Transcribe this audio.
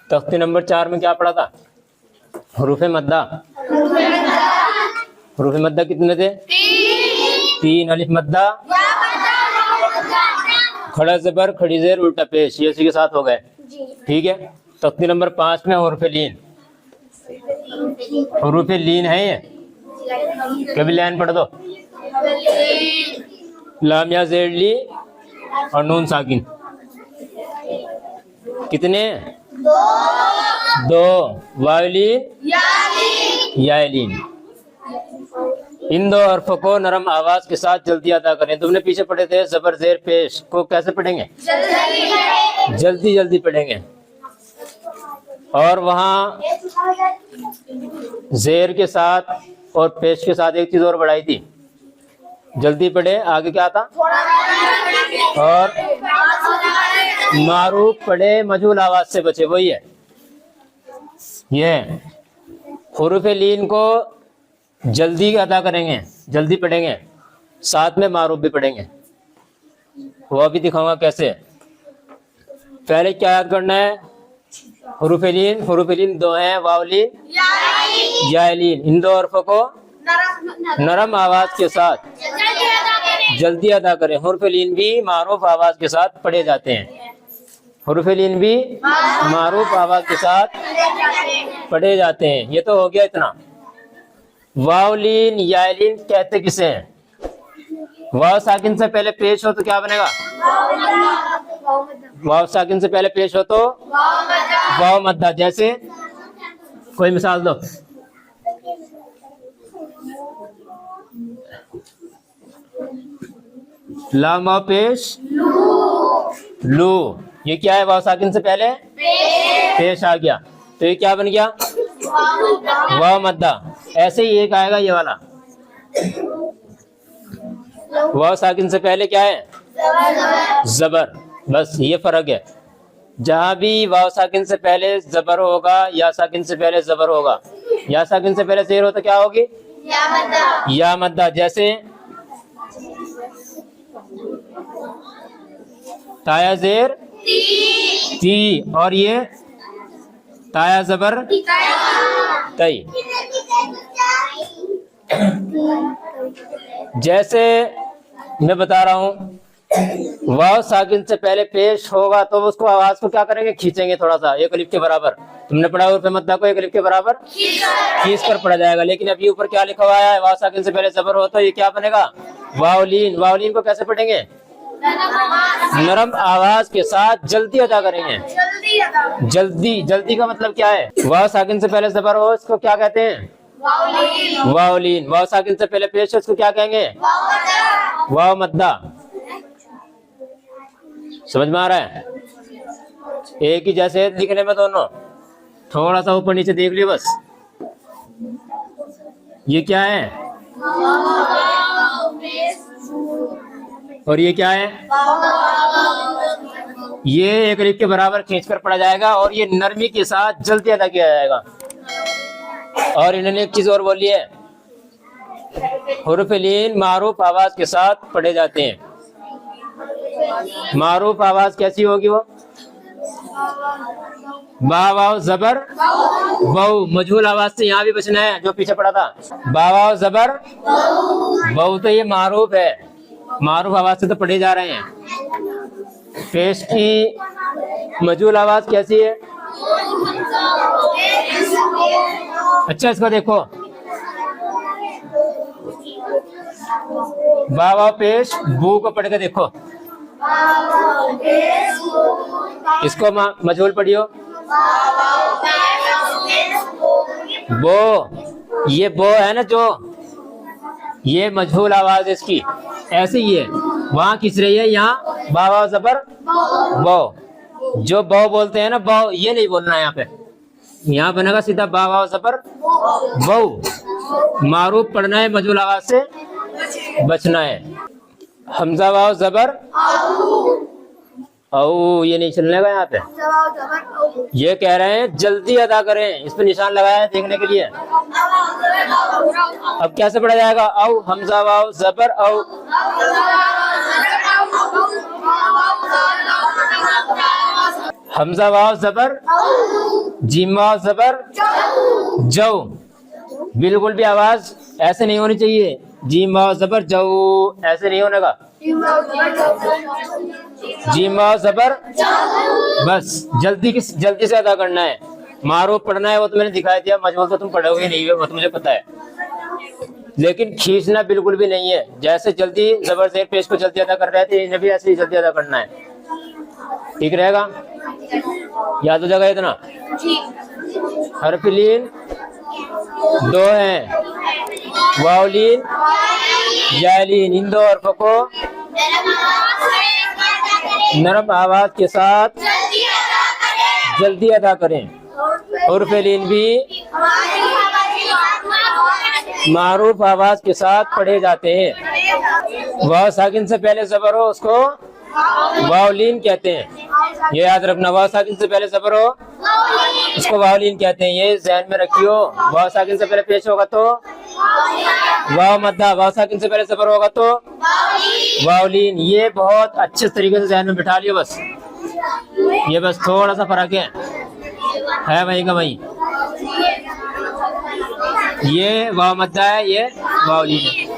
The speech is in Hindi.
तख्ती नंबर 4 में क्या पढ़ा था? हरूफ मद्दा। हरूफ मद्दा कितने थे? 3। अलिफ मद्दा, खड़ा जबर, खड़ी जेर, उल्टा पेश, ये इसी के साथ हो गए। ठीक है। तख्ती नंबर 5 में हरूफ लीन। हरूफ लीन है ये, कभी लाइन पढ़ दो। लाम या जेर ली और नून साकिन कितने? 2। वावलीन, यालीन। इन 2 हरफों को नरम आवाज के साथ जल्दी अदा करें। तुमने पीछे पढ़े थे जबर जेर पेश को कैसे पढ़ेंगे? जल्दी जल्दी पढ़ेंगे। और वहाँ जेर के साथ और पेश के साथ एक चीज और बढ़ाई थी, जल्दी पढ़े। आगे क्या था? और मारूफ पढ़े, मजहूल आवाज से बचे, वही है ये। हुरूफ लीन को जल्दी अदा करेंगे, जल्दी पढ़ेंगे, साथ में मारूफ भी पढ़ेंगे। वो भी दिखाऊंगा कैसे। पहले क्या याद करना है? हुरूफ लीन 2 हैं, वावलीन, यालीन। इन 2 हरफों को नरम आवाज के साथ जल्दी अदा करें। हुरूफ लीन भी मारूफ आवाज के साथ पढ़े जाते हैं। हुरूफ लीन भी मारूफ आवाज के साथ पढ़े जाते हैं। ये तो हो गया इतना। वावलीन यालीन कहते किसे हैं? वाव साकिन से पहले पेश हो तो क्या बनेगा? वाव साकिन से पहले पेश हो तो वाव मद्दा। जैसे कोई मिसाल दो। लाम वाव पेश लू, ये क्या है? वाव साकिन से पहले पेश आ गया तो ये क्या बन गया? वाव मद्दा। ऐसे ही एक आएगा ये वाला, वाव साकिन से पहले क्या है? जबर। बस ये फर्क है। जहां भी वाव साकिन से पहले जबर होगा, या साकिन से पहले जबर होगा, या साकिन से पहले जेर हो तो क्या होगी? या मद्दा। जैसे ताया जेर ती, और ये ताया जबर तई। जैसे मैं बता रहा हूँ, वाव साकिन से पहले पेश होगा तो उसको आवाज को क्या करेंगे? खींचेंगे थोड़ा सा, एक अलिफ के बराबर। तुमने पढ़ा हुरूफ मद्दा को एक अलिफ के बराबर खींच कर पढ़ा जाएगा। लेकिन अभी ऊपर क्या लिखा हुआ है? वाव साकिन से पहले जबर हो तो ये क्या बनेगा? वावलीन। वावलीन को कैसे पढ़ेंगे? नरम आवाज के साथ जल्दी अदा करेंगे। जल्दी। जल्दी का मतलब क्या है? वाव साकिन से पहले जबर हो, इसको क्या कहते हैं? वावलीन। वाव साकिन से पहले पेश है, इसको क्या कहेंगे? वाव मद्दा। समझ में आ रहा है? एक ही जैसे लिखने में दोनों, थोड़ा सा ऊपर नीचे देख लियो बस। ये क्या है? और ये क्या है? ये एक अलिफ के बराबर खींचकर पढ़ा जाएगा और ये नरमी के साथ जल्दी अदा किया जाएगा। और इन्होंने एक चीज और बोली है, हुरूफ लीन मारूफ आवाज के साथ पढ़े जाते हैं। मारूफ आवाज कैसी होगी? वो बा वाव जबर बहु, मजहूल आवाज से यहाँ भी बचना है, जो पीछे पड़ा था। बा वाव जबर बहु, तो ये मारूफ है, मारूफ आवाज से तो पढ़े जा रहे हैं। पेश की मजहूल आवाज कैसी है? अच्छा इसको देखो, बा वाव पेश बू को पढ़ के देखो। इसको मजहूल पढ़ियो। बो, ये बो है ना, जो ये मजहूल आवाज है इसकी, ऐसे ही है। वहां किस रही है? यहाँ बा जबर बो। जो बो बोलते हैं ना, बो ये नहीं बोलना है यहाँ पे, यहाँ बनेगा सीधा बा जबर बो। मारूफ पढ़ना है, मजहूल आवाज से बचना है। हमजा वाव जबर औ, ये नहीं चलने का यहाँ पे। ये कह रहे हैं जल्दी अदा करें, इस पे निशान लगाया है देखने के लिए। अब कैसे पढ़ा जाएगा? औ हमजा वाव जबर औ। हमजा वाव जबर, जीम वाव जबर, जौ। बिल्कुल भी आवाज ऐसे नहीं होनी चाहिए, जीम वाव जबर जौ, ऐसे नहीं होने का। जीम वाव जबर, बस जल्दी से अदा करना है। मारूफ पढ़ना है वो तो मैंने दिखाई दिया, मजबूर तो तुम पढ़ोगे नहीं, वो तो मुझे पता है, लेकिन खींचना बिल्कुल भी नहीं है। जैसे जल्दी जबर जेर पेश को जल्दी अदा कर रहे थे, इन्हें भी ऐसे ही जल्दी अदा करना है। ठीक रहेगा, याद हो जाएगा इतना। हर्फ लीन दो हैं, वावलीन, यालीन। इन दो हर्फों को नरम आवाज के साथ जल्दी अदा करें। हर्फ लीन भी मारूफ आवाज के साथ पढ़े जाते हैं। वाव साकिन से पहले जबर हो उसको वावलीन कहते हैं, ये याद रखना। वाव साकिन से पहले जबर हो उसको वावलीन कहते हैं, ये ध्यान में रखियो। वाव साकिन से पहले पेश होगा तो वाव मद्दा, वाव साकिन से पहले जबर होगा तो वावलीन। ये बहुत अच्छे तरीके से ध्यान में बिठा लियो बस, ये बस थोड़ा सा फर्क है वही का वही। ये वाव मद्दा है, ये वावलीन है।